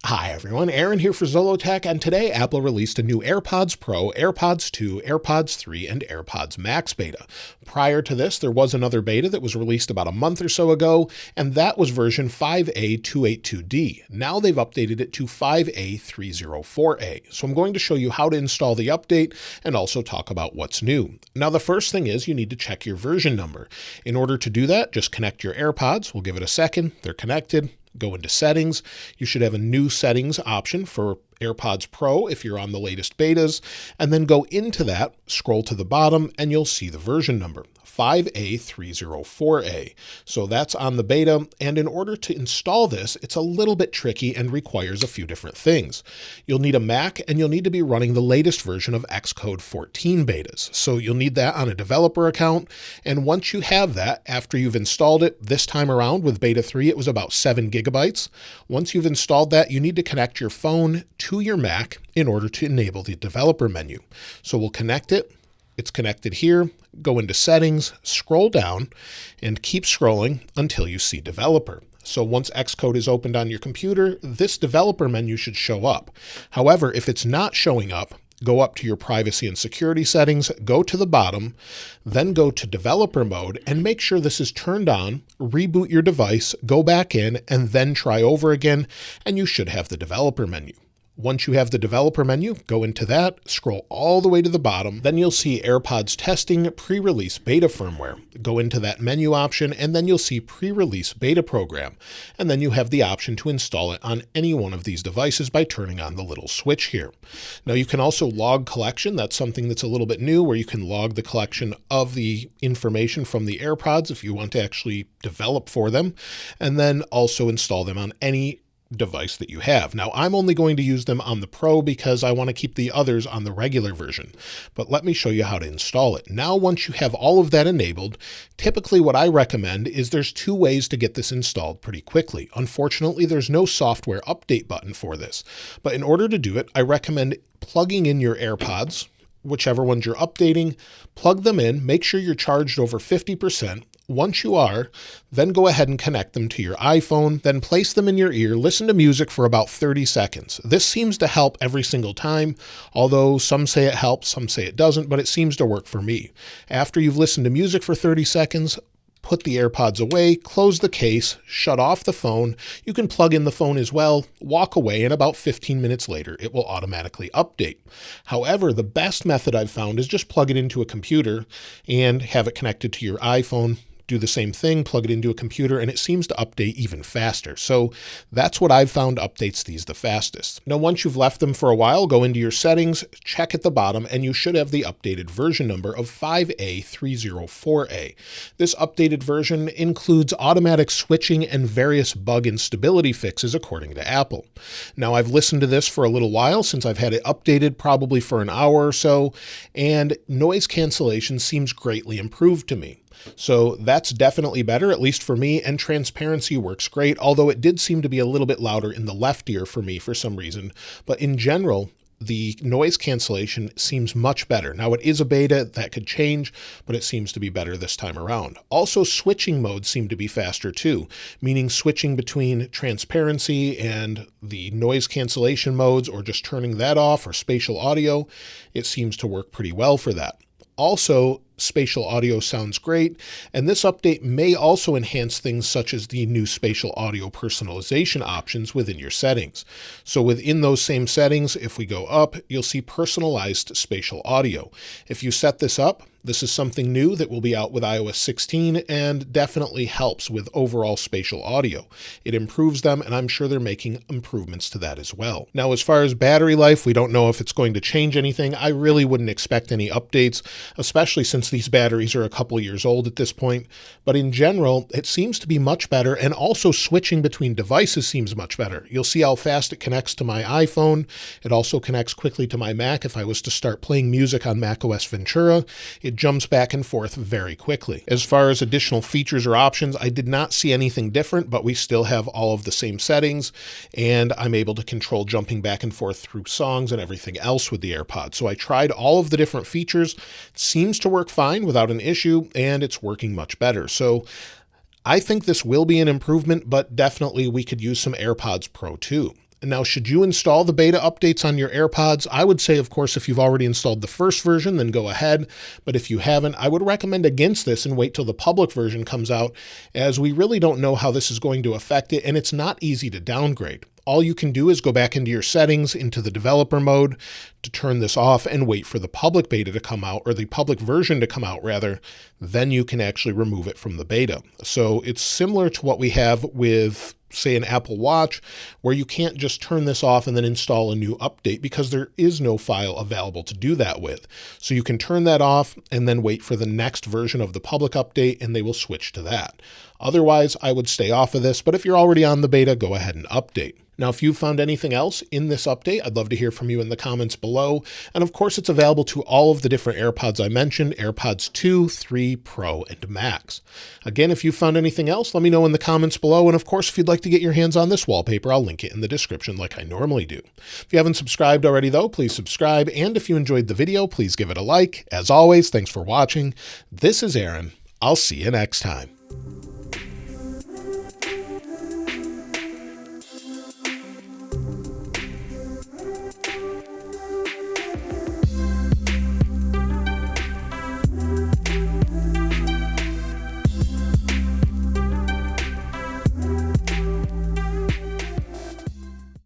Hi everyone, Aaron here for Zollotech, and today Apple released a new AirPods Pro, AirPods 2, AirPods 3, and AirPods Max Beta. Prior to this, there was another beta that was released about a month or so ago, and that was version 5A282d. Now they've updated it to 5A304a. So I'm going to show you how to install the update and also talk about what's new. Now the first thing is you need to check your version number. In order to do that, just connect your AirPods. We'll give it a second. They're connected. Go into settings. You should have a new settings option for AirPods Pro if you're on the latest betas, and then go into that, scroll to the bottom, and you'll see the version number, 5A304a. So that's on the beta, and in order to install this, it's a little bit tricky and requires a few different things. You'll need a Mac, and you'll need to be running the latest version of Xcode 14 betas. So you'll need that on a developer account, and once you have that, after you've installed it, this time around with Beta 3, it was about 7 gigabytes. Once you've installed that, you need to connect your phone to your Mac in order to enable the developer menu. So we'll connect it. It's connected here. Go into settings, scroll down, and keep scrolling until you see developer. So once Xcode is opened on your computer, this developer menu should show up. However, if it's not showing up, go up to your privacy and security settings, go to the bottom, then go to developer mode and make sure this is turned on, reboot your device, go back in, and then try over again, and you should have the developer menu. Once you have the developer menu, go into that, scroll all the way to the bottom, then you'll see AirPods Testing Pre-Release Beta Firmware. Go into that menu option, and then you'll see Pre-Release Beta Program. And then you have the option to install it on any one of these devices by turning on the little switch here. Now you can also log collection. That's something that's a little bit new, where you can log the collection of the information from the AirPods if you want to actually develop for them, and then also install them on any device that you have. Now, I'm only going to use them on the Pro because I want to keep the others on the regular version, but let me show you how to install it. Now, once you have all of that enabled, typically what I recommend is there's two ways to get this installed pretty quickly. Unfortunately, there's no software update button for this, but in order to do it, I recommend plugging in your AirPods, whichever ones you're updating, plug them in, make sure you're charged over 50%. Once you are, then go ahead and connect them to your iPhone, then place them in your ear, listen to music for about 30 seconds. This seems to help every single time, although some say it helps, some say it doesn't, but it seems to work for me. After you've listened to music for 30 seconds, put the AirPods away, close the case, shut off the phone. You can plug in the phone as well, walk away, and about 15 minutes later, it will automatically update. However, the best method I've found is just plug it into a computer and have it connected to your iPhone. Do the same thing, plug it into a computer, and it seems to update even faster. So that's what I've found updates these the fastest. Now, once you've left them for a while, go into your settings, check at the bottom, and you should have the updated version number of 5A304a. This updated version includes automatic switching and various bug and stability fixes according to Apple. Now, I've listened to this for a little while since I've had it updated, probably for an hour or so, and noise cancellation seems greatly improved to me. So that's definitely better, at least for me, and transparency works great, although it did seem to be a little bit louder in the left ear for me for some reason. But in general, the noise cancellation seems much better. Now, it is a beta, that could change, but it seems to be better this time around. Also, switching modes seem to be faster too, meaning switching between transparency and the noise cancellation modes, or just turning that off, or spatial audio. It seems to work pretty well for that. Also, spatial audio sounds great, and this update may also enhance things such as the new spatial audio personalization options within your settings. So within those same settings, if we go up, you'll see personalized spatial audio. If you set this up, this is something new that will be out with iOS 16 and definitely helps with overall spatial audio. It improves them, and I'm sure they're making improvements to that as well. Now, as far as battery life, we don't know if it's going to change anything. I really wouldn't expect any updates, especially since these batteries are a couple years old at this point. But in general, it seems to be much better, and also switching between devices seems much better. You'll see how fast it connects to my iPhone. It also connects quickly to my Mac. If I was to start playing music on macOS Ventura, it jumps back and forth very quickly. As far as additional features or options, I did not see anything different, but we still have all of the same settings, and I'm able to control jumping back and forth through songs and everything else with the AirPods. So I tried all of the different features. It seems to work fine without an issue, and it's working much better. So I think this will be an improvement, but definitely we could use some AirPods Pro too. Now, should you install the beta updates on your AirPods? I would say, of course, if you've already installed the first version, then go ahead. But if you haven't, I would recommend against this and wait till the public version comes out, as we really don't know how this is going to affect it, and it's not easy to downgrade. All you can do is go back into your settings, into the developer mode, to turn this off and wait for the public beta to come out, or the public version to come out rather. Then you can actually remove it from the beta. So it's similar to what we have with, say, an Apple Watch, where you can't just turn this off and then install a new update because there is no file available to do that with. So you can turn that off and then wait for the next version of the public update, and they will switch to that. Otherwise, I would stay off of this, but if you're already on the beta, go ahead and update. Now, if you've found anything else in this update, I'd love to hear from you in the comments below. And of course, it's available to all of the different AirPods I mentioned, AirPods 2, 3, Pro, and Max. Again, if you found anything else, let me know in the comments below. And of course, if you'd like to get your hands on this wallpaper, I'll link it in the description like I normally do. If you haven't subscribed already though, please subscribe. And if you enjoyed the video, please give it a like. As always, thanks for watching. This is Aaron. I'll see you next time.